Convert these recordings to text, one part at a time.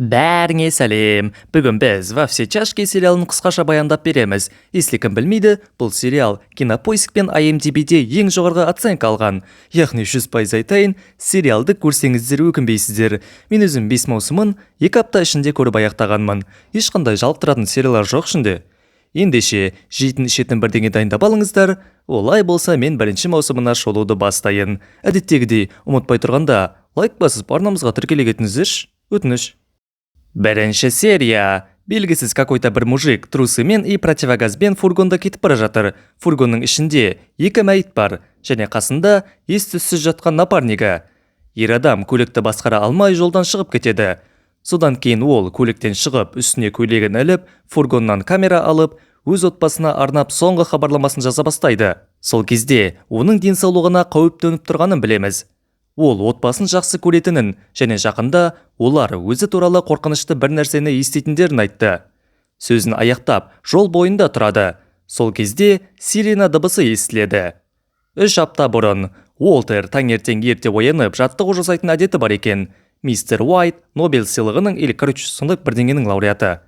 Бәріңе сәлем. Бүгін біз «Во все чашки» сериалын қысқаша баяндап береміз. Если кім білмейді, бұл сериал Кинопоиск пен IMDb'де ең жоғарғы оценка алған. Яғни 100% айтайын, сериалды көрсеңіздер өкінбейсіздер. Мен өзім 5 маусымын 2 апта ішінде көріп аяқтағанмын. Ешқандай жалықтыратын сериалдар жоқ ішінде. Ендеше, жейтін-ішетін бірдеңе дайындап алыңыздар. Олай болса мен 1 маусымына шолуды бастайын. Әдеттегідей, ұмытпай тұрғанда, лайк басып арнамызға тіркеле кетіңіздерші. Өтініш. Бірінші серия. Белгісіз какой-то бір мужик трусымен и противогазбен фургонда кетіп бара жатыр. Фургонның ішінде 2 мәйіт бар, және қасында ес-түссіз жатқан напарнигі. Ер адам көлікті басқара алмай жолдан шығып кетеді. Содан кейін ол көліктен шығып, үстіне көйлегін іліп, фургоннан камера алып, өз отбасына арнап соңғы хабарламасын жаза бастайды. Сол кезде оның денсаулығына қауіп төніп тұрғанын білеміз. Ол отбасын жақсы көретінін, және жақында олар өзі туралы қорқынышты бір нәрсені еститіндерін айтты. Сөзін аяқтап, жол бойында тұрады. Сол кезде сирена дыбысы естіледі. 3 апта бұрын Уолтер таңертең ерте оянып жаттығу жасайтын әдеті бар екен. Мистер Уайт Нобель сыйлығының сондай бірдеңенің лауреаты.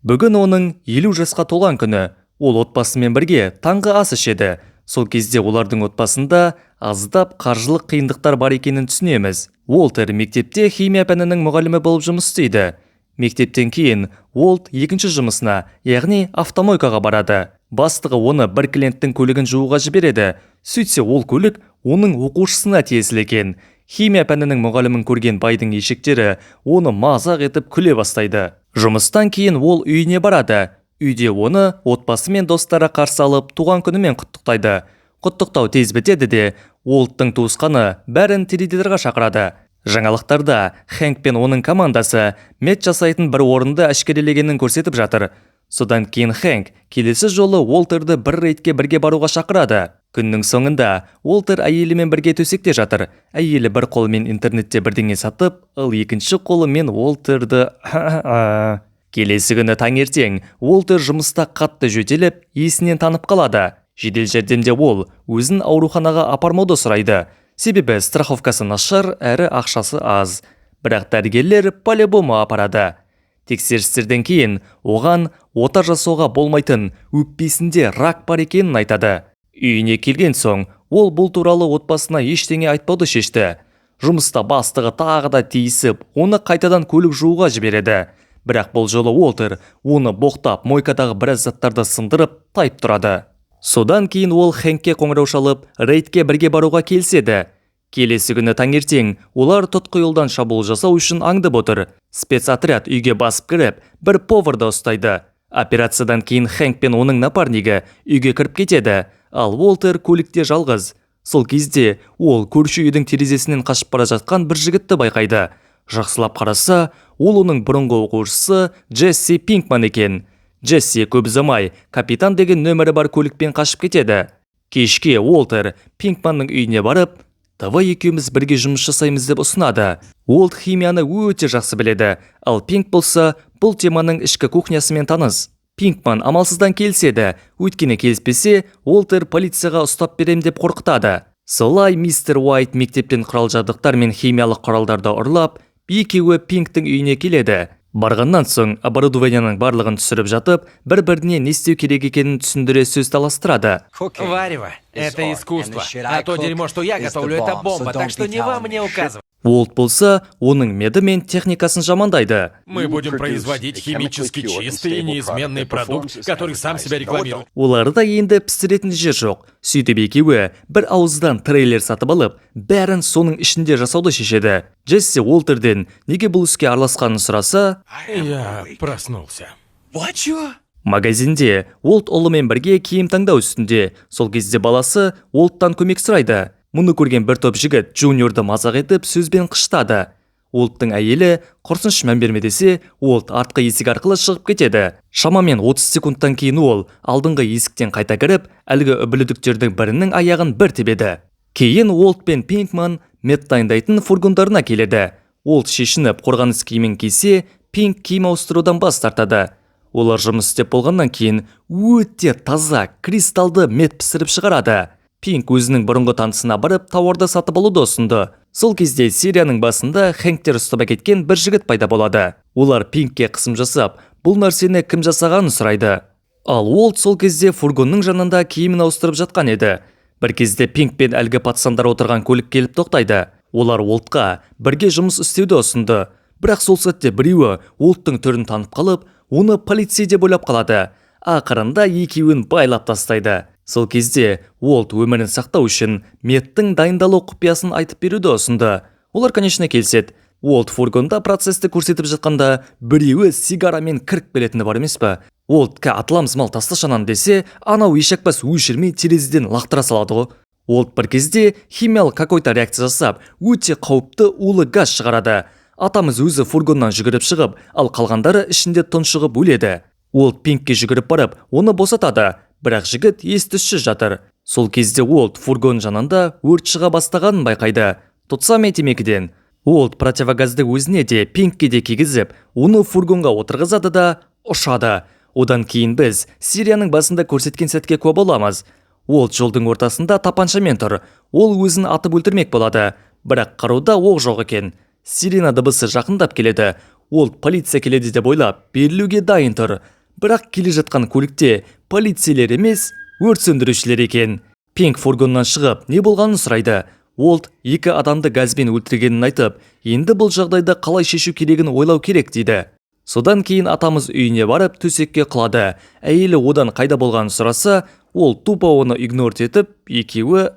Бүгін оның 50 жасқа толған күні. Ол отбасымен бірге таңғы ас ішеді. Сол кезде олардың отбасында аздап қаржылық қиындықтар бар екенін түсінеміз. Уолтер мектепте химия пәнінің мұғалімі болып жұмыс істейді. Мектептен кейін Уолт екінші жұмысына, яғни автомойкаға барады. Бастығы оны бір клиенттің көлігін жууға жібереді. Сөйтсе ол көлік оның оқушысына тиесілі екен. Химия пәнінің мұғалімін көрген байдың ешектері оны мазақ етіп күле бастайды. Жұмыстан кейін ол үйіне барады. Үйде оны отбасы мен достары қарсы алып, туған күнімен құттықтайды. Құттықтау тез бітеді де, Уолттың туысқаны бәрін теледидарға шақырады. Жаңалықтарда Хэнк пен оның командасы мед жасайтын бір орынды әшкерелегенін көрсетіп жатыр. Содан кейін Хэнк келесі жолы Уолтерді бір рейдке бірге баруға шақырады. Күннің соңында Уолтер әйелімен бірге төсекте жатыр. Әйелі бір қолымен интернетте бірдеңе сатып, ал екінші қолымен Уолтерді... Келесі күні таңертең Уолтер жұмыста қатты жөтеліп, есінен танып қалады. Жедел жәрдемде ол өзін ауруханаға апармауды сұрайды. Себебі страховкасы нашар, әрі ақшасы аз. Бірақ дәрігерлер по-любому апарады. Тексерістерден кейін оған ота жасауға болмайтын өкпесінде рак бар екенін айтады. Үйіне келген соң ол бұл туралы отбасына ештеңе айтпауды шешті. Жұмыста бастығы тағы да тиісіп, оны қайтадан көлік жууға жібереді. Бірақ бұл жолы Уолтер оны боқтап, мойкадағы біраз заттарды сындырып, тайып тұрады. Содан кейін ол Хэнкке қоңырау шалып, рейдке бірге баруға келседі. Келесі күні таңертең олар тұтқы жолдан шабуыл жасау үшін аңдып отыр. Спецотряд үйге басып кіріп, бір поварды ұстайды. Операциядан кейін Хэнк пен оның напарнигі үйге кіріп кетеді, ал Уолтер көлікте жалғыз. Сол кезде ол көрші үйдің терезесінен қашып бара жатқан бір жігітті байқайды. Жақсылап қараса, ол оның бұрынғы оқушысы Джесси Пинкман екен. Джесси көп ұзамай капитан деген нөмірі бар көлікпен қашып кетеді. Кешке Уолтер Пинкманның үйіне барып, «Давай екеуміз бірге жұмыс жасаймыз» деп ұсынады. Уолт химияны өте жақсы біледі, ал Пинк болса бұл теманың ішкі кухнясымен таныс. Пинкман амалсыздан келседі, өйткені келіспесе, Уолтер полицияға ұстап берем деп қорқытады. Солай мистер Уайт мектептен құрал-жабдықтар мен химиялық құралдарды ұрлап, екеуі Пинктің үйіне келеді. Барғаннан соң оборудованияның барлығын түсіріп жатып, бір-біріне не істеу керек екенін түсіндіре сөз таластырады. Варево – это искусство, а то дерьмо, что я готовлю, это бомба, так что не вам мне указывать. Уолт болса, оның меді мен техникасын жамандайды. Мы будем производить химически чистый и неизменный продукт, который сам себя рекламирует. Оларда енді пісіретін жер жоқ. Сөйтіп екеуі бір ауыздан трейлер сатып алып, бәрін соның ішінде жасауды шешеді. Джесси Уолтерден неге бұл іске араласқанын сұраса, Я проснулся. Магазинде Уолт ұлымен бірге киім таңдау үстінде. Сол кезде баласы Уолттан көмек сұрайды. Мұны көрген бір топ жігіт Джуниорды мазақ етіп сөзбен қыштады. Уолттың әйелі құрсыншы мән берме десе, Уолт артқы есік арқылы шығып кетеді. Шамамен 30 секундтан кейін ол алдыңғы есіктен қайта кіріп, әлгі үбілідіктердің бірінің аяғын бір тебеді. Кейін Уолт пен Пинкман мед дайындайтын фургондарына келеді. Уолт шешініп қорғаныс киімін кисе, Пинк киім ауыстырудан бас тартады. Олар жұмыс істеп болғаннан кейін өте таза кристалды мед пісіріп шығарады. Пинк өзінің бұрынғы танысына барып тауарды сатып алуды ұсынды. Сол кезде серияның басында Хэнктер ұстап әкеткен бір жігіт пайда болады. Олар Пинкке қысым жасап, бұл нәрсені кім жасағанын сұрайды. Ал Уолт сол кезде фургонның жанында киімін ауыстырып жатқан еді. Бір кезде Пинк пен әлгі пацандар отырған көлік келіп тоқтайды. Олар Уолтқа бірге жұмыс істеуді ұсынды. Бірақ сол сәтте біреуі Уолттың түрін танып қалып, оны полицей деп ойлап қалады. Ақырында екеуін байлап тастайды. Сол кезде Уолт өмірін сақтау үшін Меттің дайындалу құпиясын айтып беруді ұсынды. Олар, конечно, келіседі. Уолт фургонда процесті көрсетіп жатқанда біреуі сигарамен кіріп келетіні бар емес пе? Уолтқа атыламыз мал тасташанан десе, анау ешекпас өшірмей терезеден лақтыра салады ғой. Уолт бір кезде химиялық какой-то реакция жасап, өте қауіпті улы газ шығарады. Атамыз өзі фургоннан жүгіріп шығып, ал қалғандары ішінде тұншығып өледі. Уолт Пинкке жүгіріп барып, оны босатады, бірақ жігіт ес-түссіз жатыр. Сол кезде Уолт фургон жанында өрт шыға бастағанын байқайды. Тұтса темекіден. Уолт противогазды өзіне де, Пинкке де кигізіп, оны фургонға отырғызады да ұшады. Одан кейін біз Сирияның басында көрсеткен сәтке куә боламыз. Уолт жолдың ортасында тапаншамен тұр. Ол өзін атып өлтірмек болады, бірақ қаруда оқ жоқ екен. Сирена дыбысы жақындап келеді. Уолт полиция келеді деп ойлап, берілуге дайын тұр. Бірақ келе жатқан көлікте полицейлер емес, өрт сөндірушілер екен. Пинк фургоннан шығып, не болғанын сұрайды. Уолт екі адамды газбен өлтіргенін айтып, енді бұл жағдайды қалай шешу керегін ойлау керек дейді. Содан кейін атамыз үйіне барып төсекке құлады. Әйелі одан қайда болғанын сұраса, ол тупо оны игнорт етіп, екеуі...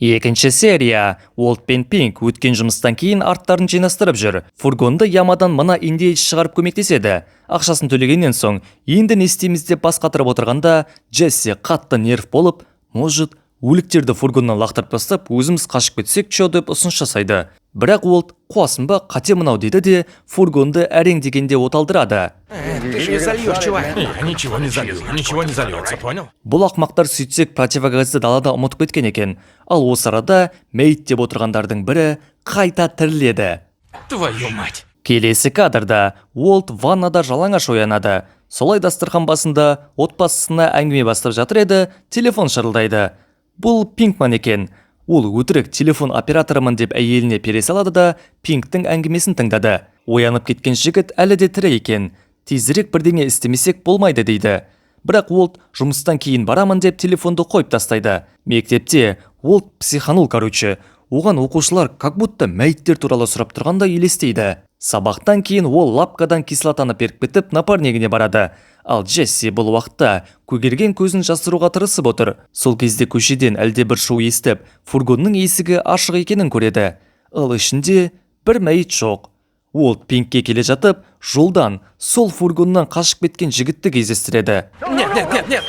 Екінші серия. Уолт пен Пинк өткен жұмыстан кейін арттарын жинастырып жүр. Фургонды ямадан мына индеец шығарып көмектеседі. Ақшасын төлегеннен соң, енді не істейміз деп бас қатырып отырғанда, Джесси қатты нерв болып, может, өліктерді фургоннан лақтырып тастап, өзіміз қашып кетсек чо деп ұсыныс жасайды. Бірақ Уолт қуасын ба, қате мынау дейді де, фургонды әрең дегенде оталдырады. Ты же не зальешь, чувак. Ничего не залью, ничего не зальется, понял? Бұл ақмақтар сөйтсек противогазды далада ұмытып кеткен екен. Ал осы арада мейт деп отырғандардың бірі қайта тіріледі. Твою мать! Келесі кадрда Уолт ваннада жалаңаш оянады. Солай дастархан басында отбасысына әңгіме бастап жатыр еді, телефон шырылдайды. Бұл Пинкман екен. Ол өтірік телефон операторымын деп әйеліне пере салады да Пинктің әңгімесін тыңдады. Оянып кеткен жігіт әлі де тірі екен. Тезірек бірдеңе істемесек болмайды дейді. Бірақ Уолт жұмыстан кейін барамын деп телефонды қойып тастайды. Мектепте Уолт психанул, короче. Оған оқушылар как будто мәйттер туралы сұрап тұрғанда елестейді. Сабақтан кейін ол лапкадан кислотаны періп кетіп напарнигіне барады. Ал Джесси бұл уақытта көгерген көзін жасыруға тырысып отыр. Сол кезде көшеден әлде бір шу естіп, фургонның есігі ашық екенін көреді. Ал ішінде бір мәйіт жоқ. Уолт Пинкке келе жатып, жолдан сол фургоннан қашып кеткен жігітті кездестіреді. Нет!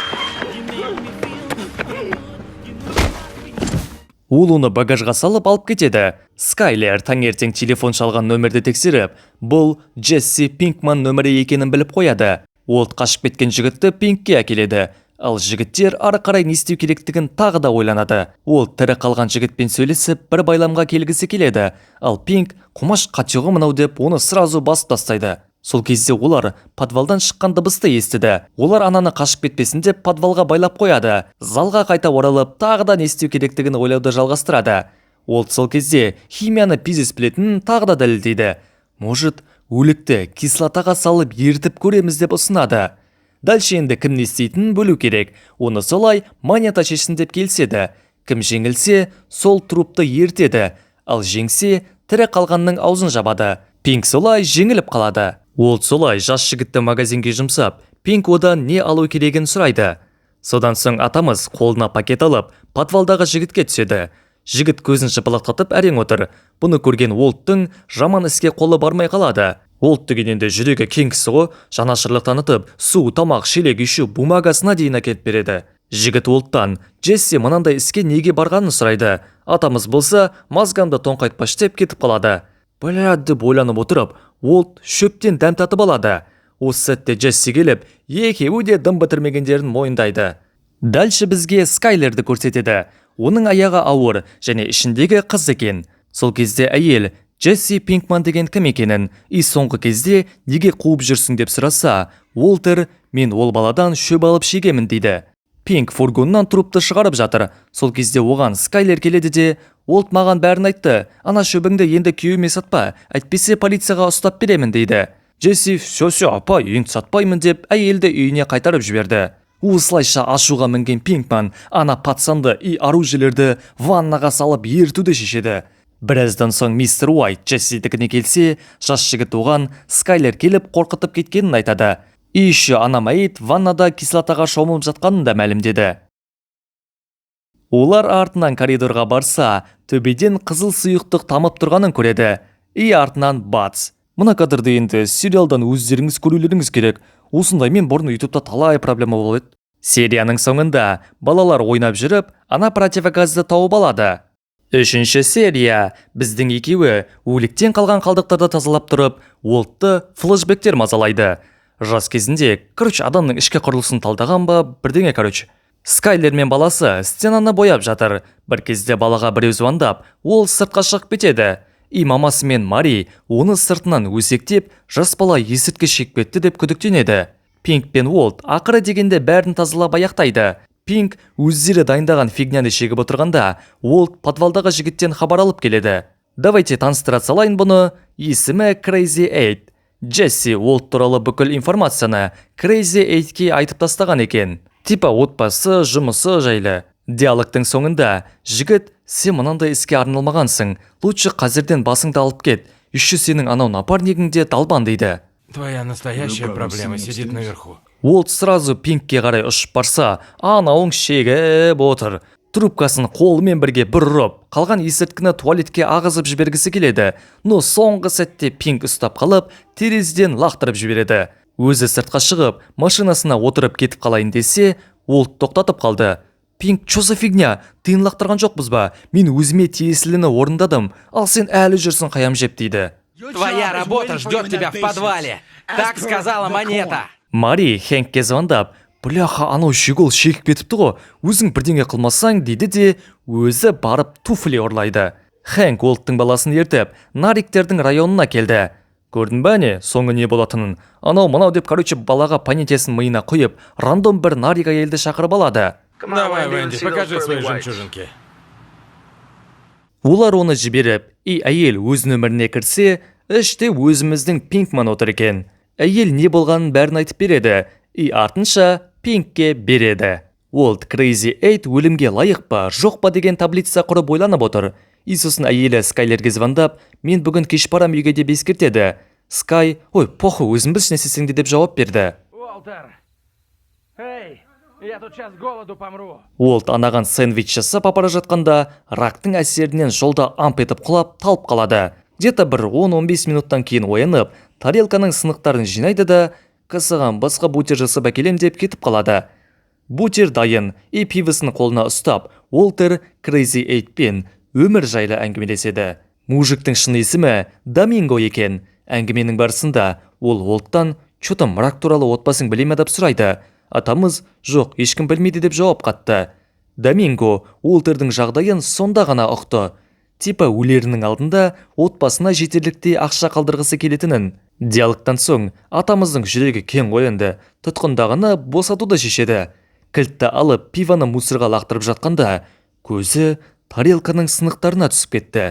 Ол оны багажға салып алып кетеді. Скайлер таңертең телефон шалған нөмірді тексеріп, бұл Джесси Пинкман нөмірі екенін біліп қояды. Уолт қашып кеткен жігітті Пинкке әкеледі. Ал жігіттер ары қарай не істеу керектігін тағы да ойланады. Уолт тірі қалған жігітпен сөйлесіп, бір байламға келгісі келеді. Ал Пинк құмаш қатеғы мынау деп оны сразу басып тастайды. Сол кезде олар подвалдан шыққан дыбысты естіді. Олар ананы қашып кетпесін деп подвалға байлап қояды. Залға қайта оралып, тағы да не істеу керектігін ойлауды жалғастырады. Уолт сол кезде химияны пизес білетінін тағы да дәлелдейді. Может, өлікті кислотаға салып ертіп көреміз деп ұсынады. Дальше енді кім не істейтінін бөлу керек. Оны солай монета шешсін деп келіседі. Кім жеңілсе, сол трупты ертеді. Ал жеңсе, тірі қалғанның аузын жабады. Пинк солай жеңіліп қалады. Уолт солай жас жігітті магазинге жұмсап, Пинк одан не алу керегін сұрайды. Содан соң атамыз қолына пакет алып, подвалдағы жігітке түседі. Жігіт көзін жыпылықтатып әрең отыр. Бұны көрген Уолттың жаман іске қолы бармай қалады. Уолт дегенде жүрегі кең кісі ғой, жанашырлық танытып, су, тамақ, шелек үйші бумагасына дейін әкеліп береді. Жігіт Уолттан Джесси мынандай іске неге барғанын сұрайды. Атамыз болса, мазгамды тоңқайтпаш деп кетіп қалады. Бля деп ойланып отырып, Уолт шөптен дәм татып алады. Осы сәтте Джесси келіп, екеуі де дым бітірмегендерін мойындайды. Дальше бізге Скайлерді көрсетеді. Оның аяғы ауыр және ішіндегі қыз екен. Сол кезде әйел Джесси Пинкман деген кім екенін, соңғы кезде неге қуып жүрсің деп сұраса, Уолтер, мен ол баладан шөп алып шегемін дейді. Пинк фургоннан трупты шығарып жатыр. Сол кезде оған Скайлер келеді де, Уолт маған бәрін айтты. Ана шөбіңді енді күйеуіме сатпа, әйтпесе полицияға ұстап беремін дейді. Джесси, все, апа, үйіңді сатпаймын деп, әйелді үйіне қайтарып жіберді. Осылайша ашуға мінген Пинкман ана пацанды и оружиелерді ваннаға салып ертуді шешеді. Біраздан соң мистер Уайт Джессидікіне келсе, жас жігіт оған Скайлер келіп қорқытып кеткенін айтады. И еще ана мәйіт ваннада кислотаға шомылып жатқанын да мәлімдеді. Олар артынан коридорға барса, төбеден қызыл сұйықтық тамып тұрғанын көреді. И артынан бац. Мына кадрды енді сериалдан өздеріңіз көрулеріңіз керек. Осындай мен бұрын ютубта талай проблема болды. Серияның соңында балалар ойнап жүріп, ана противогазды тауып алады. Үшінші серия біздің екеуі өліктен қалған қалдықтарды тазалап тұрып, Уолтты флешбектер мазалайды. Жас кезінде, адамның ішкі құрылысын талдаған ба, бірдеңе, Скайлер мен баласы стенаны бояп жатыр. Бір кезде балаға біреу звондап, ол сыртқа шығып кетеді. И мамасы мен Мари оны сыртынан өсектеп, жас бала есірткі шекпетті деп күдіктенеді. Пинк пен Уолт ақыры дегенде бәрін тазалап аяқтайды. Пинк өздері дайындаған фигняны шегіп отырғанда, Уолт подвалдағы жігіттен хабар алып келеді. Давайте таныстыра салайын бұны. Есімі Crazy 8. Джесси Уолт туралы бүкіл информацияны Crazy 8-ке айтып тастаған екен. Типа отбасы, жұмысы жайлы. Диалогтың соңында жігіт, сен мынандай іске арналмағансың, лучше қазірден басыңды алып кет, еще сенің анау напарнигіңде далбан дейді. Твоя настоящая проблема сидит наверху. Уолт сразу Пинкке қарай ұшып барса, анауың шегіп отыр. Трубкасын қолымен бірге бір ұрып, қалған есірткіні туалетке ағызып жібергісі келеді. Но соңғы сәтте Пинк ұстап қалып, терезеден лақтырып жібереді. Өзі сыртқа шығып, машинасына отырып кетіп қалайын десе, Уолт тоқтатып қалды. Пинк, чё за фигня? Тыйын лақтырған жоқпыз ба? Мен өзіме тиесіліні орындадым, ал сен әлі жүрсің қаям жеп дейді. Твоя работа ждет тебя в подвале. Так сказала монета. Мари Хэнкке звондап, бляха, анау шегол шегіп кетіпті ғой, өзің бірдеңе қылмасаң дейді де, өзі барып туфли ұрлайды. Хэнк Уолттың баласын ертіп, нариктердің районына келді. Көрдің бә не, соңы не болатынын? Анау мынау деп балаға панетесін миына құйып, рандом бір нарик әйелді шақырып алады. Давай, Венди, покажи свои жемчужинки. Олар оны жіберіп, и әйел өз нөміріне кірсе, іште өзіміздің Пинкман отыр екен. Әйел не болғанын бәрін айтып береді, и артынша Пинкке береді. Уолт Crazy 8 өлімге лайық па, жоқ па деген таблица құрып ойланып отыр. И сосын әйелі Скайлерге звондап, мен бүгін кеш барам үйге деп ескертеді. Скай, ой, похуй, өзің білшін сесіңді деп жауап берді. Уолтер, эй, я тут сейчас голоду помру. Уолт анаған сэндвич жасап апара жатқанда, рактың әсерінен жолда амп етіп құлап, талып қалады. Где-то бір 10-15 минуттан кейін оянып, тарелканың сынықтарын жинайды да, қысыған басқа бутер жасап әкелем деп кетіп қалады. Бутер дайын, и пивысын қолына ұстап, Уолтер Crazy 8 пен өмір жайлы әңгімелеседі. Мужиктің шын есімі Доминго екен. Әңгіменің барысында ол Уолттан «Чөтім мрак туралы отбасың біле ме?» деп сұрайды. Атамыз «Жоқ, ешкім білмейді» деп жауап қатты. Доминго Уолтердің жағдайын сонда ғана ұқты. Типа өлерінің алдында отбасына жетерліктей ақша қалдырғысы келетінін. Диалогтан соң атамыздың жүрегі кең оянды. Тұтқындағыны босатуды шешеді. Кілтті алып пиваны мусорға лақтырып жатқанда, көзі тарелканың сынықтарына түсіп кетті.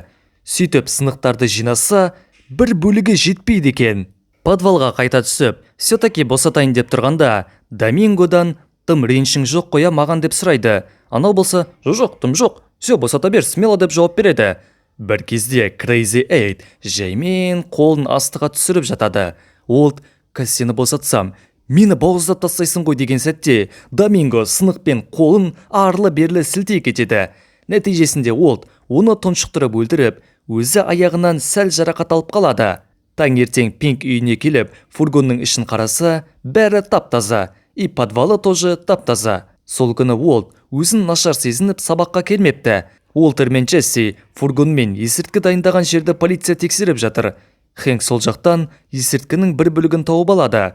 Сөйтіп сынықтарды жинаса, бір бөлігі жетпейді екен. Подвалға қайта түсіп, все-таки босатайын деп тұрғанда, Домингодан «Тым реншің жоқ қоя маған» деп сұрайды. Анау болса «Жоқ, тым жоқ, все, босата бер, смело» деп жауап береді. Бір кезде Crazy 8 жаймен қолын астыға түсіріп жатады. Уолт, сені босатсам, мені бауыздап тастайсың ғой деген сәтте, Доминго сынықпен қолын арлы-берлі сілтей кетеді. Нәтижесінде Уолт оны тұншықтырып өлтіріп, өзі аяғынан сәл жарақат алып қалады. Таңертең Пинк үйіне келіп, фургонның ішін қараса, бәрі тап-таза, и подвалы тоже тап-таза. Сол күні Уолт өзін нашар сезініп сабаққа келмепті. Уолтер мен Джесси фургонмен есірткі дайындаған жерді полиция тексеріп жатыр. Хэнк сол жақтан есірткінің бір бөлігін тауып алады.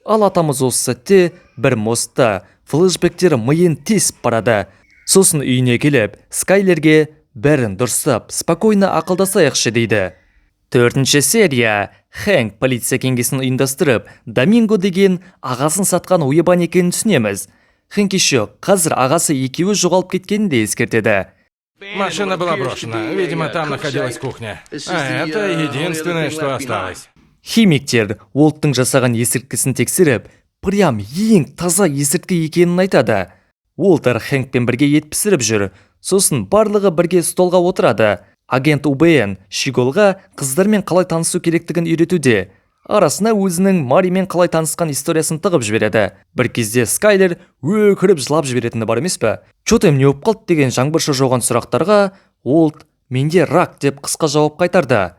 Ал атамыз осы сәтте бір мостта флешбектері миын тесіп барады. Сосын үйіне келіп, Скайлерге бәрін дұрыстап, спокойно ақылдасайықшы дейді. 4-ші серия. Хэнк полиция кеңесін ұйымдастырып, Доминго деген ағасын сатқан ойыбан екенін түсінеміз. Хэнк еще қазір ағасы екеуі жоғалып кеткенін де ескертеді. Машина была брошена. Видимо, там находилась кухня. А это единственное, что осталось. Химиктер Уолттың жасаған есірткісін тексеріп, прям ең таза есірткі екенін айтады. Уолтер Хэнкпен бірге ет пісіріп жүр. Сосын барлығы бірге столға отырады. Агент УБН Шиголға қыздармен қалай танысу керектігін үйретуде. Арасына өзінің Маримен қалай танысқан историясын тығып жібереді. Бір кезде Скайлер өкіріп жылап жіберетіні бар емес пе? Чотем не болып қалды деген жаңбыршы жоған сұрақтарға Уолт менде рак деп қысқа жауап қайтарды.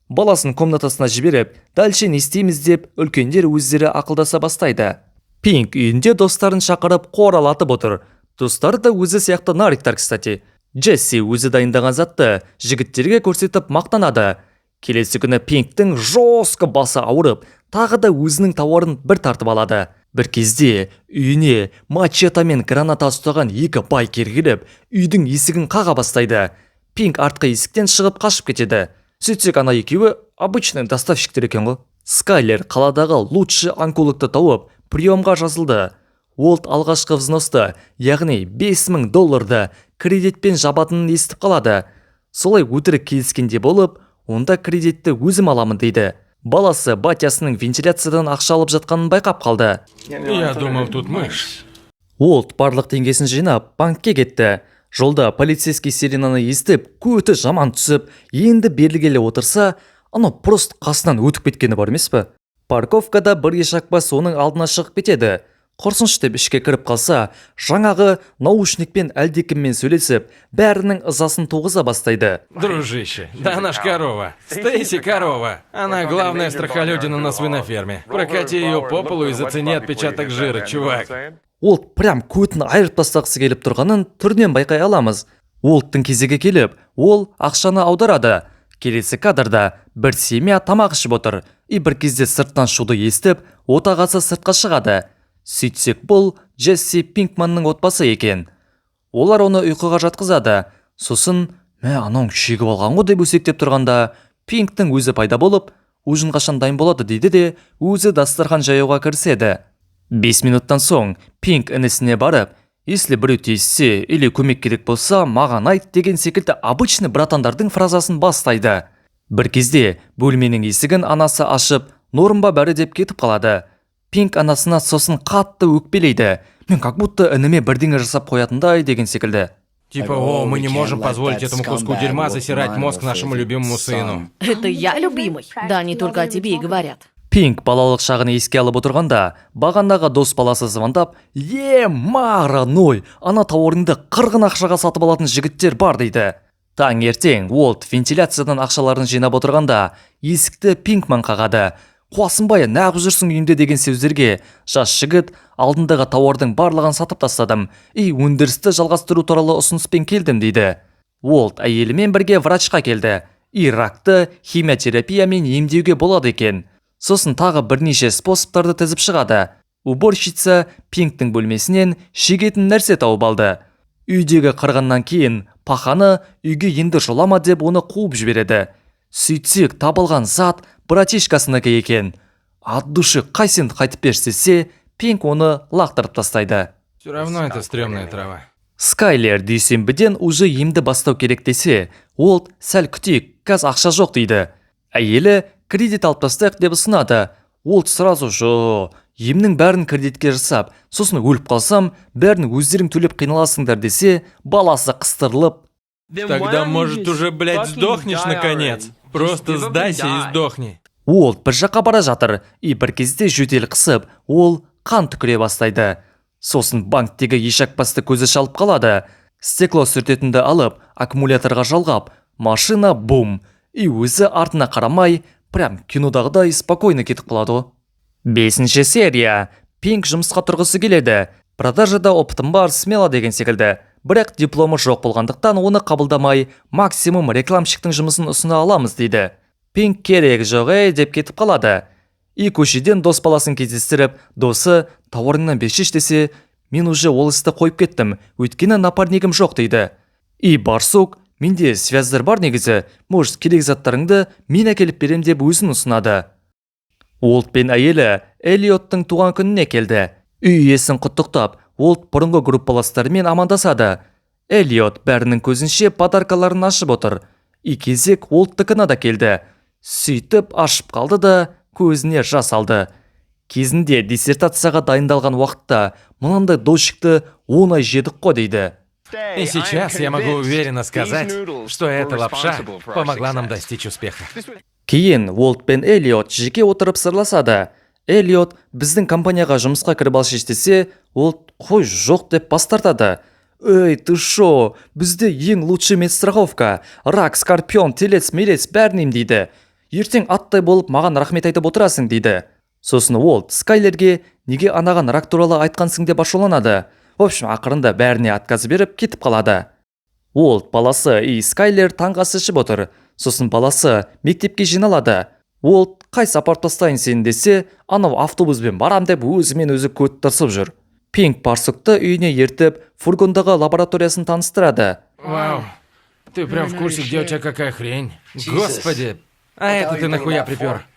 Баласын комнатасына жіберіп, дальше не істейміз деп үлкендер өздері ақылдаса бастайды. Пинк үйінде достарын шақырып қоралатып отыр. Достары да өзі сияқты нариктар, кстати. Джесси өзі дайындаған затты жігіттерге көрсетіп мақтанады. Келесі күні Пинктің жосқы басы ауырып, тағы да өзінің тауарын бір тартып алады. Бір кезде үйіне мачете мен граната ұстаған екі байкер келіп, үйдің есігін қаға бастайды. Пинк артқы есіктен шығып қашып кетеді. Сөйтсек ана екеуі обычный доставщиктер екен ғой. Скайлер қаладағы лучший онкологты тауып, приемға жазылды. Уолт алғашқы взносты, яғни $5000 кредитпен жабатынын естіп қалады. Солай өтірік келіскенде болып, онда кредитті өзім аламын дейді. Баласы батясының вентиляциядан ақша алып жатқанын байқап қалды. Я думал, тут мышь. Уолт барлық теңгесін жинап, банкке кетті. Жолда полицейский сиренаны естіп, көті жаман түсіп, енді берлігелі отырса, ана просто қасынан өтіп кеткені бар емес пе? Парковкада бір ешақпас оның алдына шығып кетеді. Құрсыншы деп ішке кіріп қалса, жаңағы наушникпен әлдекіммен сөйлесіп, бәрінің ызасын туғыза бастайды. Дружище, да она ж корова. Стейси корова. Она главная страхолюдина на свиноферме. Прокати ее по полу и зацени отпечаток жира, чувак. Уолт прям көтін айырып тастағысы келіп тұрғанын түрінен байқай аламыз. Уолттың кезегі келіп, ол ақшаны аударады. Келесі кадрда бір семья тамақ ішіп отыр. И бір кезде сырттан шуды естіп, отағасы сыртқа шығады. Сөйтсек бұл Джесси Пинкманның отбасы екен. Олар оны ұйқыға жатқызады. Сосын, анау шегіп алған ғой деп өсектеп тұрғанда, Пинктің өзі пайда болып, ужин қашан дайын болады дейді де, өзі дастархан жаюға кіріседі. 5 минуттан соң Пинк інісіне барып, если біреу тиіссе или көмек керек болса, маған айт деген секілді обычный братандардың фразасын бастайды. Бір кезде бөлменің есігін анасы ашып, норм ба бәрі деп кетіп қалады. Пинк анасына сосын қатты өкпелейді. Мен как будто ініме бірдеңе жасап қоятындай деген секілді. Типа, мы не можем позволить этому куску дерьма засирать мозг нашему любимому сыну. Это я любимый? Да, они только о тебе и говорят. Пинк балалық шағын еске алып отырғанда, бағандағы дос баласы звондап, мараной, ана тауарыңды қырғын ақшаға сатып алатын жігіттер бар дейді. Таңертең Уолт вентиляциядан ақшаларын жинап отырғанда, есікті Пинкман қағады. Қуасынбай, нағып жүрсің үйімде деген сөздерге, жас жігіт алдындағы тауардың барлығын сатып тастадым. Өндірісті жалғастыру туралы ұсыныспен келдім дейді. Уолт әйелімен бірге врачқа келді. Ракты химиотерапиямен емдеуге болады екен. Сосын тағы бірнеше способтарды тізіп шығады. Уборщица Пинктің бөлмесінен шегетін нәрсе тауып алды. Үйдегі қырғаннан кейін паханы үйге енді жолама деп оны қуып жібереді. Сөйтсек табылған зат братишкасынікі екен. От души қайсенді қайтып берсесе, Пинк оны лақтырып тастайды. Все равно это стрёмная трава. Скайлер дүйсенбіден уже емді бастау керек десе, Уолт сәл күтейік, каз ақша жоқ дейді. Әйелі кредит алып тастайық деп ұсынады. Уолт сразу емнің бәрін кредитке жасап, сосын өліп қалсам, бәрін өздерің төлеп қиналасыңдар десе, баласы қыстырылып. Тогда, может, уже, сдохнешь наконец? Просто сдайся и сдохни. Уолт бір жаққа бара жатыр, бір кезде жөтел қысып, ол қан түкіре бастайды. Сосын банктегі ешақпасты көзі шалып қалады. Стекло сүртетінді алып, аккумуляторға жалғап, машина бум. Өзі артына қарамай, прям кинодағыдай спокойно кетіп қалады. 5-ші серия. Пинк жұмысқа тұрғысы келеді. Продажада опытым бар, смело деген секілді. Бірақ дипломы жоқ болғандықтан оны қабылдамай, максимум рекламщиктің жұмысын ұсына аламыз дейді. Пинк керек жоқ деп кетіп қалады. Көшеден дос баласын кездестіріп, досы тауарыңнан бешеш десе, мен уже ол істі қойып кеттім, өйткені напарнигім жоқ дейді. Барсук, менде связдар бар негізі, может керек заттарыңды мен әкеліп берем деп өзін ұсынады. Уолт пен әйелі Эллиоттың туған күніне келді. Үй иесін құттықтап, Уолт бұрынғы группаластарымен амандасады. Эллиот бәрінің көзінше подаркаларын ашып отыр. Кезек Уолттікіне да келді. Сөйтіп ашып қалды да көзіне жас алды. Кезінде диссертацияға дайындалған уақытта мынандай дощикті оңай жедік қой дейді. И сейчас я могу уверенно сказать, что эта лапша помогла нам достичь успеха. Кейін Уолт пен Эллиот жеке отырып сырласады. Эллиот біздің компанияға жұмысқа кіріп алшы десе, Уолт қой жоқ деп бас тартады. Эй, ты шо, бізде ең лучший медстраховка, рак, скорпион, телец, мелец бәрінем дейді. Ертең аттай болып маған рахмет айтып отырасың дейді. Сосын Уолт Скайлерге неге анаған рак туралы айтқансың деп ашуланады. В общем, ақырында бәріне отказ беріп кетіп қалады. Уолт баласы Скайлер таңғы ас ішіп отыр. Сосын баласы мектепке жиналады. Уолт қайсы апарып тастайын сені десе, анау автобуспен барам деп өзімен өзі көт тырсып жүр. Пинк барсукты үйіне ертіп, фургондағы лабораториясын таныстырады. Вау, ты прям в курсе, где у тебя какая хрень. Господи, а это ты нахуя припер?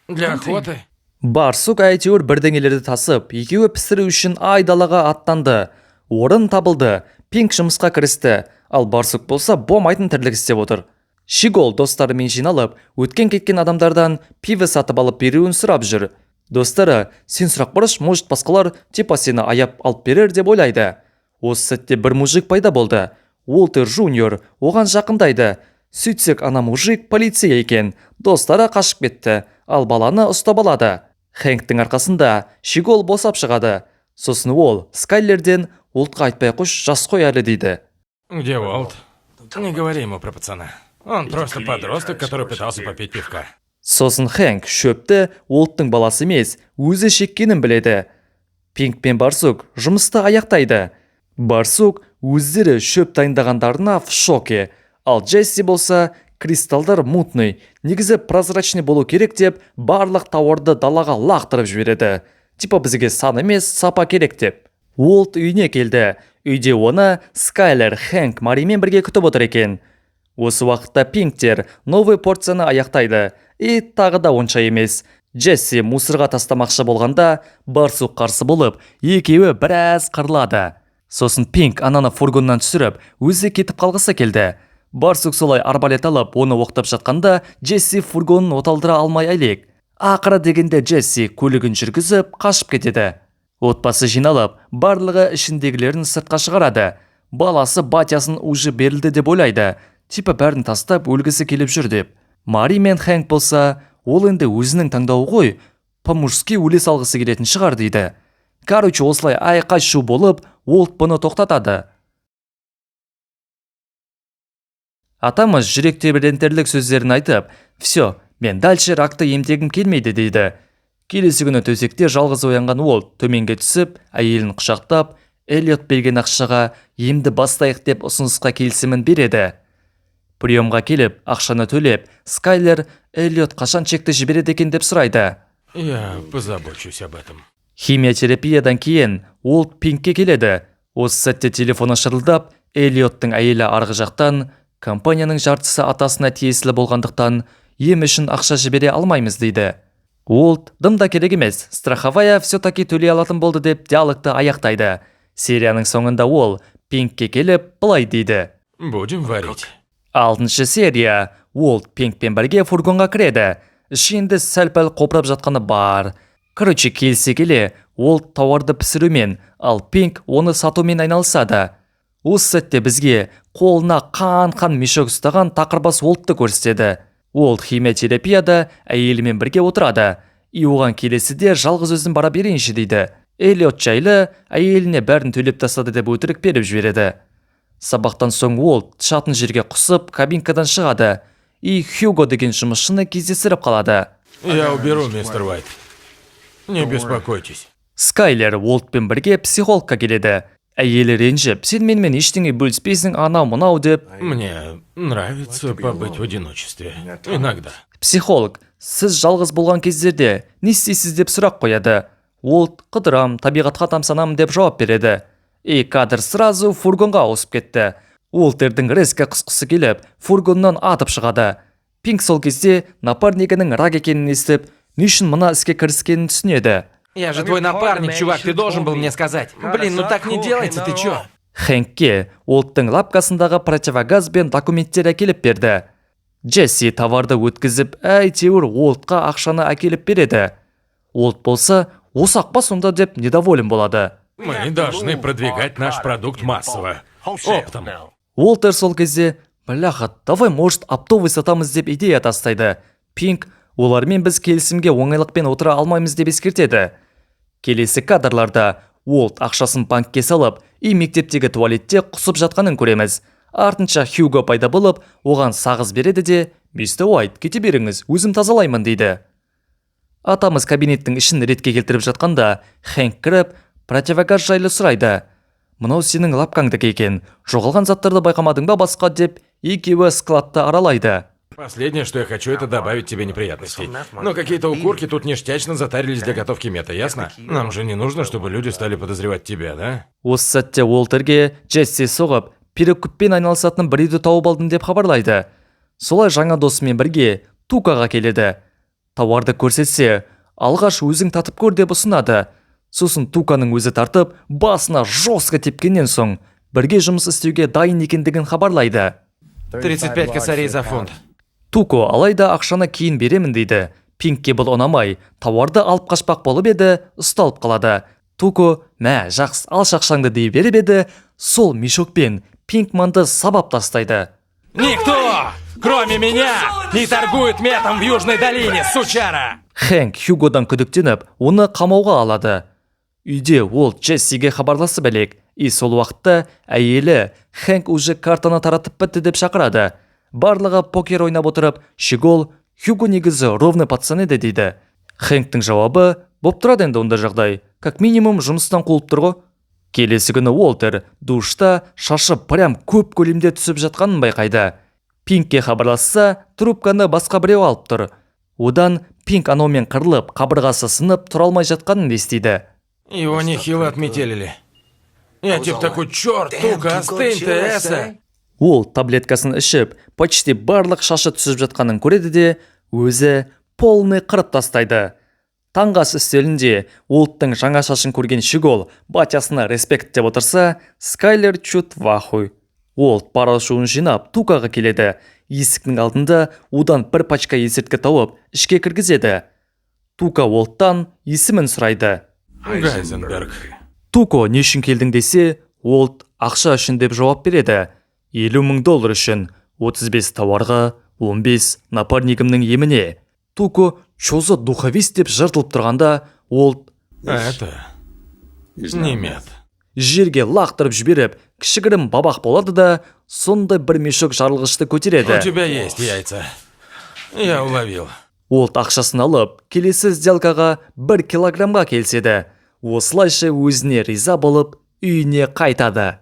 Для охоты? Барсук әйтеуір бірдеңелерді тасып, екеуі пісіру үшін айдалаға аттанды. Орын табылды, Пинк жұмысқа кірісті, ал Барсук болса болмайтын тірлік істеп отыр. Шигол достарымен жиналып, өткен кеткен адамдардан пиво сатып алып беруін сұрап жүр. Достары, сен сұрақ бұрыш, может басқалар типа сені аяп алып берер деп ойлайды. Осы сәтте бір мужик пайда болды. Уолтер Джуниор оған жақындайды. Сөйтсек ана мужик полиция екен. Достары қашып кетті, ал баланы ұстап алады. Хэнктің арқасында Шигол босап шығады. Сосын ол Скайлерден Уолтқа айтпай қош, жас қой әлі дейді. Где Уолт? Не говори ему про пацана. Он просто подросток, который пытался попить пивка. Сосын Хэнк шөпті Уолттың баласы емес, өзі шеккенін біледі. Пинк пен Барсук жұмысты аяқтайды. Барсук өздері шөп дайындағандарына в шоке. Ал Джесси болса, кристалдар мутный, негізі прозрачный болу керек деп, барлық тауарды далаға лақтырып жібереді. Типа бізге сан емес, сапа керек деп. Уолт үйіне келді. Үйде оны Скайлер, Хэнк, Маримен бірге күтіп отыр екен. Осы уақытта Пинктер новый порцияны аяқтайды. Тағы да онша емес. Джесси мусырға тастамақшы болғанда, Барсук қарсы болып, екеуі біраз қырылады. Сосын Пинк ананы фургоннан түсіріп, өзі кетіп қалғысы келді. Барсук солай арбалет алып, оны оқтап жатқанда, Джесси фургонын оталдыра алмай әлек. Ақыры дегенде Джесси көлігін жүргізіп, қашып кетеді. Отбасы жиналып, барлығы ішіндегілерін сыртқа шығарады. Баласы батясын уже берілді деп ойлайды. Типа бәрін тастап өлгісі келіп жүр деп. Мари мен Хэнк болса, ол енді өзінің таңдауы ғой, по-мужски өле салғысы келетін шығар дейді. Короче, осылай айқай шу болып, Уолт бұны тоқтатады. Атамыз жүрек тебірентерлік сөздерін айтып, «Все, мен дальше ракты емдегім келмейді» дейді. Келесі күні төсекте жалғыз оянған Уолт төменге түсіп, әйелін құшақтап, Эллиот берген ақшаға емді бастайық деп ұсынысқа келісімін береді. Приемға келіп, ақшаны төлеп, Скайлер Эллиот қашан чекті жібереді екен деп сұрайды. Я позабочусь об этом. Химиотерапиядан кейін Уолт Пинкке келеді. Осы сәтте телефоны шырылдап, Эллиоттың әйелі арғы жақтан, компанияның жартысы атасына тиесілі болғандықтан, ем үшін ақша жібере алмаймыз дейді. Уолт дымда керек емес, страховая все-таки төлей алатын болды деп диалогты аяқтайды. Серияның соңында ол Пинкке келіп, былай дейді. Будем варить. 6-шы серия. Уолт Пинкпен бірге фургонға кіреді. Ішінде сәл-пәл қопырап жатқаны бар. Короче, келсе келе, Уолт тауарды пісірумен, ал Пинк оны сатумен айналысады. Осы сәтте бізге қолына қан мешок ұстаған тақырбас Уолтты көрсетеді. Уолт химиотерапияда әйелімен бірге отырады. Оған келесіде жалғыз өзін бара берейінші дейді. Эллиот жайлы әйеліне бәрін төлеп тастады деп өтірік беріп жібереді. Сабақтан соң Уолт шатын жерге құсып, кабинкадан шығады. Хьюго деген жұмысшыны кездестіріп қалады. Я уберу, мистер Уайт. Не беспокойтесь. Скайлер Уолтпен бірге психологқа келеді. Әйелі ренжіп, сен менімен ештеңе бөліспейсің, анау-мынау деп. Мне нравится побыть в одиночестве. Иногда. Психолог, сіз жалғыз болған кездерде не істейсіз деп сұрақ қояды. Уолт қыдырам, табиғатқа тамсанам деп жауап береді. Кадр сразу фургонға ауысып кетті. Уолтердің резко қысқысы келіп, фургоннан атып шығады. Пинк сол кезде напарнигінің рак екенін естіп, не үшін мына іске кіріскенін түсінеді. Я же твой напарник, чувак, ты должен был мне сказать. Блин, ну так не делайте, ты чё? Хэнкке Уолттың лапкасындағы противогаз бен документтер әкеліп берді. Джесси товарды өткізіп, әйтеуір Уолтқа ақшаны әкеліп береді. Уолт болса, осақ па сонда деп недоволен болады. Мы должны продвигать наш продукт массово. Оптом. Уолтер сол кезде, бляха, давай может оптовый сатамыз деп идея тастайды. Пинк, олармен біз келісімге оңайлықпен отыра алмаймыз деп ескертеді. Келесі кадрларда Уолт ақшасын банкке салып, мектептегі туалетте құсып жатқанын көреміз. Артынша Хьюго пайда болып, оған сағыз береді де, «Мистер Уайт, кете беріңіз, өзім тазалаймын» дейді. Атамыз кабинеттің ішін ретке келтіріп жатқанда, Хэнк кіріп, противогаз жайлы сұрайды. «Мынау сенің лапкаңдікі екен, жоғалған заттарды байқамадың ба басқа?» деп, екеуі складты аралайды. Последнее, что я хочу, это добавить тебе неприятностей. Но какие-то укурки тут ништячно затарились для готовки мета, ясно? Нам же не нужно, чтобы люди стали подозревать тебя, да? Осы сәтте Уолтерге Джесси соғып, перекуппен айналысатын біреуді тауып алдым деп хабарлайды. Солай жаңа досымен бірге Тукаға келеді. Тауарды көрсетсе, алғаш өзің татып көр деп ұсынады. Сосын Туканың өзі тартып, басына жорстко тепкеннен соң, бірге жұмыс істеуге дайын екендігін хабарлайды. 35 косарей за фунт. Туко алайда ақшаны кейін беремін дейді. Пинкке бұл ұнамай, тауарды алып қашпақ болып еді, ұсталып қалады. Туко, «Мә, жақсы, ал шақшаңды» дей беріп еді, сол мешокпен Пинкманды сабап тастайды. Никто, кроме меня, не торгует метом в Южной долине, сучара! Хэнк Хьюгодан күдіктеніп, оны қамауға алады. Үйде ол Джессиге хабарласып әлек, сол уақытта әйелі Хэнк уже картаны таратып бітті деп шақырады. Барлығы покер ойнап отырып, Шигол, Хьюго негізі ровны пацан еді дейді. Хэнктің жауабы, «Боп тұрады енді онда жағдай, как минимум жұмыстан қуылып тұрғы». Келесі күні Уолтер душта шашы прям көп көлемде түсіп жатқанын байқайды. Пинкке хабарласса, трубканы басқа біреу алып тұр. Одан Пинк анаумен қырылып, қабырғасы сынып тұра алмай жатқанын естиді. Его нехило отметелили. Я типа такой, черт, Тука, остынь ты, эсэ. Ол таблеткасын ішіп, почти барлық шашы түсіп жатқанын көреді де, өзі полный қырып тастайды. Таңғас үстелінде Уолттың жаңа шашын көрген Шигол батясына респект деп отырса, Скайлер чут вахуй. Уолт парашуын жинап Тукаға келеді. Есіктің алдында одан бір пачка есірткі тауып, ішке кіргізеді. Тука Уолттан есімін сұрайды. Гайзенберг. Туко не үшін келдің десе, Уолт ақша үшін деп жауап береді. $50,000 үшін, 35 тауарға, 15 напарнигімнің еміне. Туко чозы духовист деп жыртылып тұрғанда, Уолт Это немет. жерге лақтырып жіберіп, кішігірім бабақ болады да, сондай бір мешок жарылғышты У көтереді. тебя есть яйца. Я уловил. Уолт ақшасын алып, келесі сделкаға 1 килограммға келседі. Осылайша өзіне риза болып, үйіне қайтады.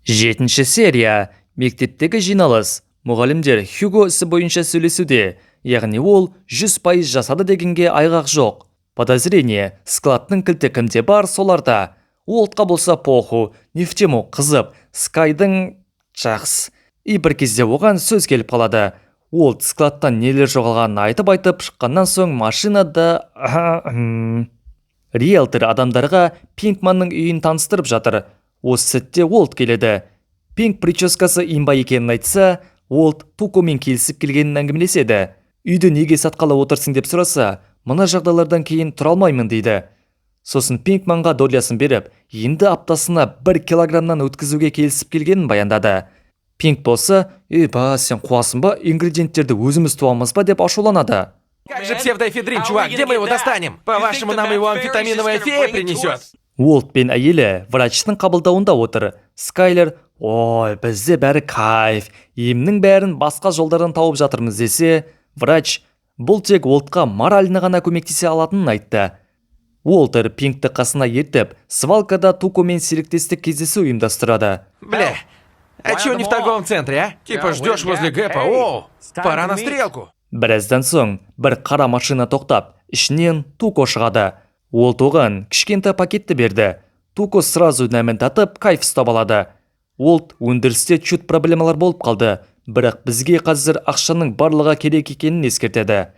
7-ші серия. Мектептегі жиналыс. Мұғалімдер Хьюго ісі бойынша сөйлесуде, яғни ол 100% жасады дегенге айғақ жоқ. Подозрение, складтың кілті кімде бар соларда. Уолтқа болса поху, нефтему қызып, Скайдың жақсы. Бір кезде оған сөз келіп қалады. Уолт складтан нелер жоғалғанын айтып шыққаннан соң машинада риэлтор адамдарға Пинкманның үйін таныстырып жатыр. Осы сәтте Уолт келеді. Пинк прическасы имба екенін айтса, Уолт Тукомен келісіп келгенін әңгімелеседі. Үйді неге сатқалы отырсың деп сұраса, мына жағдайлардан кейін тұра алмаймын дейді. Сосын Пинкманға долясын беріп, енді аптасына 1 килограммнан өткізуге келісіп келгенін баяндады. Пинк болса, сен қуасың ба, ингредиенттерді өзіміз туамыз ба деп ашуланады. Как же псевдоэфедрин, чувак, где мы его достанем? По-вашему, нам его амфетаминовая фея принесет? Уолт пен әйелі врачтың қабылдауында отыр. Скайлер, ой, бізде бәрі кайф, емнің бәрін басқа жолдардан тауып жатырмыз десе, врач бұл тек Уолтқа моральны ғана көмектесе алатынын айтты. Уолтер Пинкті қасына ертіп, свалкада Тукомен серіктестік кездесу ұйымдастырады. Бля, а чё не в торговом центре, а? Типа ждешь возле гэпа, о, пора на стрелку. Біраздан соң бір қара машина тоқтап, ішінен Туко шығады. Уолт оған кішкентай пакетті берді. Туко сразу нәмін татып, кайф ұстап алады. Уолт өндірісте чут проблемалар болып қалды, бірақ бізге қазір ақшаның барлығы керек екенін ескертеді.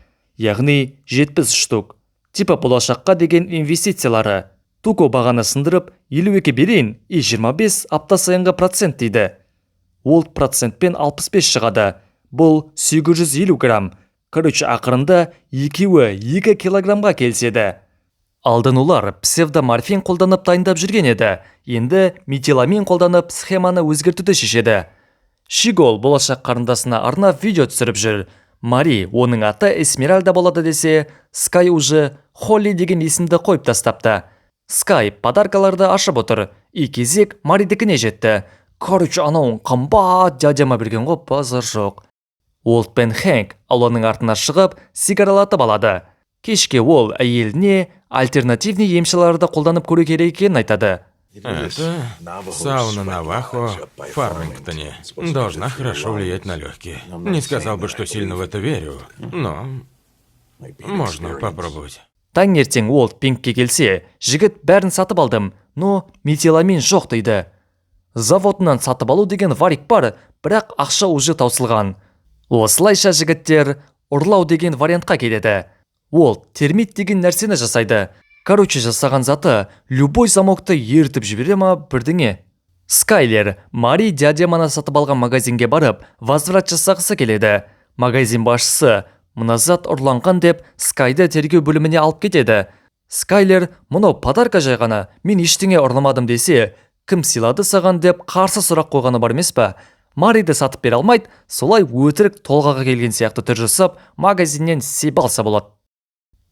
Яғни 70 штук. типа болашаққа деген инвестициялары. Туко бағаны сындырып 52 берейін, 25 апта сайынғы процент дейді. Олд процентпен 65 шығады. Бұл 850 грамм. Короче, ақырында екеуі 2 килограммға келседі. Алдын олар псевдоморфин қолданып дайындап жүрген еді. Енді метиламин қолданып схеманы өзгертуді шешеді. Шигол болашақ қарындасына арнап видео түсіріп жүр. Мари, оның аты Эсмеральда болады десе, Скай уже Холли деген есімді қойып тастапты. Скай подаркаларды ашып отыр. Кезек Маридікіне жетті. Короче, анауың қымбат дядяма берген ғой, базар жоқ. Олд пен Хэнк алланың артына шығып, сигаралатып алады. Кешке ол әйеліне альтернативный емшілерді қолданып көру керек екенін айтады. Это сауна Навахо в Фармингтоне. Должна хорошо влиять на легкие. Не сказал бы, что сильно в это верю, но можно попробовать. Таңертең Олд Пинкке келсе, жігіт бәрін сатып алдым, но метиламин жоқ дейді. Заводынан сатып алу деген варик бар, бірақ ақша уже таусылған. Осылайша жігіттер ұрлау деген вариантқа келеді. Олд термит деген нәрсені жасайды. Короче, жасаған заты любой замокты ертіп жібере ма бірдеңе. Скайлер Мари дядяманы сатып алған магазинге барып, возврат жасағысы келеді. Магазин басшысы мына зат ұрланған деп Скайды тергеу бөліміне алып кетеді. Скайлер мұнау подарка жайғаны, мен ештеңе ұрламадым десе, кім сыйлады саған деп қарсы сұрақ қойғаны бар емес пе? Мариді сатып бере алмайды, солай өтірік толғаға келген сияқты түр жасап, магазиннен сипап алса болады.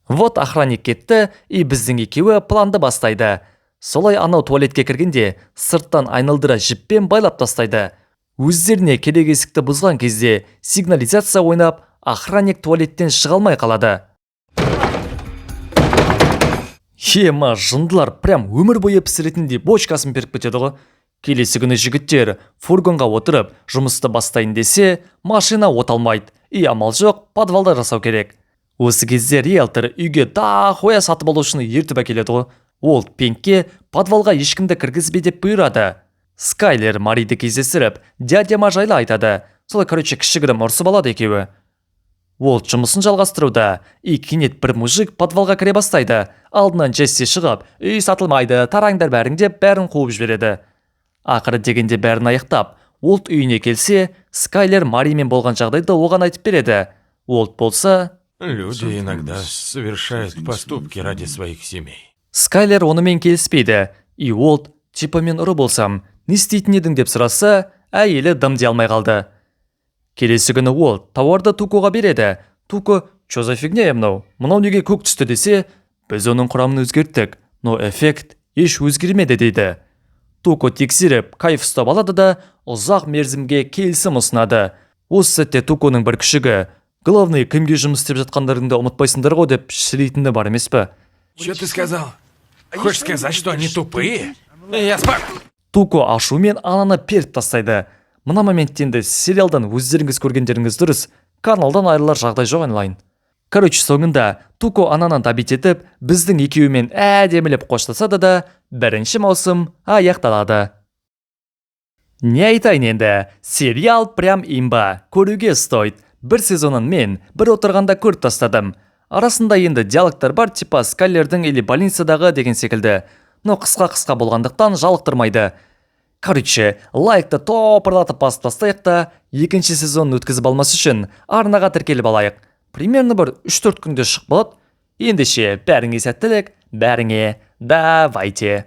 Вот охранник кетті, біздің екеуі планды бастайды. Солай анау туалетке кіргенде сырттан айналдыра жіппен байлап тастайды. Өздеріне керек есікті бұзған кезде сигнализация ойнап, охранник туалеттен шыға алмай қалады. Ема, жындылар прям өмір бойы пісіретіндей бочкасын беріп кетеді ғой. Келесі күні жігіттер фургонға отырып, жұмысты бастайын десе, машина оталмайды. Амал жоқ, подвалда жасау керек. Осы кезде риэлтор үйге дахуя сатып алушыны ертіп әкеледі ғой. Олд Пинкке подвалға ешкімді кіргізбе деп бұйырады. Скайлер Мариді кездестіріп, дядяма жайлы айтады. Солай короче кішігірім ұрсып алады екеуі. Олд жұмысын жалғастыруда. Кенет бір мужик подвалға кіре бастайды. Алдынан Джесси шығып, үй сатылмайды, тараңдар бәрің деп бәрін қуып жібереді. Ақыры дегенде бәрін аяқтап, Олд үйіне келсе, Скайлер Маримен болған жағдайды оған айтып береді. Олд болса... Люди иногда совершают поступки ради своих семей. Скайлер онымен келіспейді. Олд, типа мен ұры болсам, не істейтін едің деп сұраса, әйелі дымдей алмай қалды. Келесі күні Олд тауарды Тукоға береді. Туко, чо за фигня мынау? Мынау неге көк түсті десе, біз оның құрамын өзгерттік, но эффект еш өзгермеді дейді. Туко тексеріп, кайф ұстап алады да, ұзақ мерзімге келісім ұсынады. Осы сәтте Туконың бір күшігі, главный, кімге жұмыс істеп жатқандарыңды ұмытпайсыңдар ғой деп шілейтіні бар емес пе? Что ты сказал? Хочешь сказать, что они тупые? Я спак. Туко ашумен ананы періп тастайды. Мына моменттенді сериалдан өздеріңіз көргендеріңіз дұрыс, каналдан айрылар жағдай жоқ онлайн. Короче, соңында Туко ананан табит етіп, біздің екеуімен әдемілеп қоштасады да, бірінші маусым аяқталады. Не айтайын енді, сериал прям имба, көруге стоит. Бір сезонын мен бір отырғанда көріп тастадым. Арасында енді диалогтар бар, типа Скайлердің или больницадағы деген секілді. Но қысқа болғандықтан жалықтырмайды. Короче, лайкты топырлатып басып тастайық та, екінші сезон өткізіп алмас үшін арнаға тіркеліп алайық. Примерно бір 3-4 күнде шық болады. Ендеше бәріңе сәттілік, бәріңе давайте.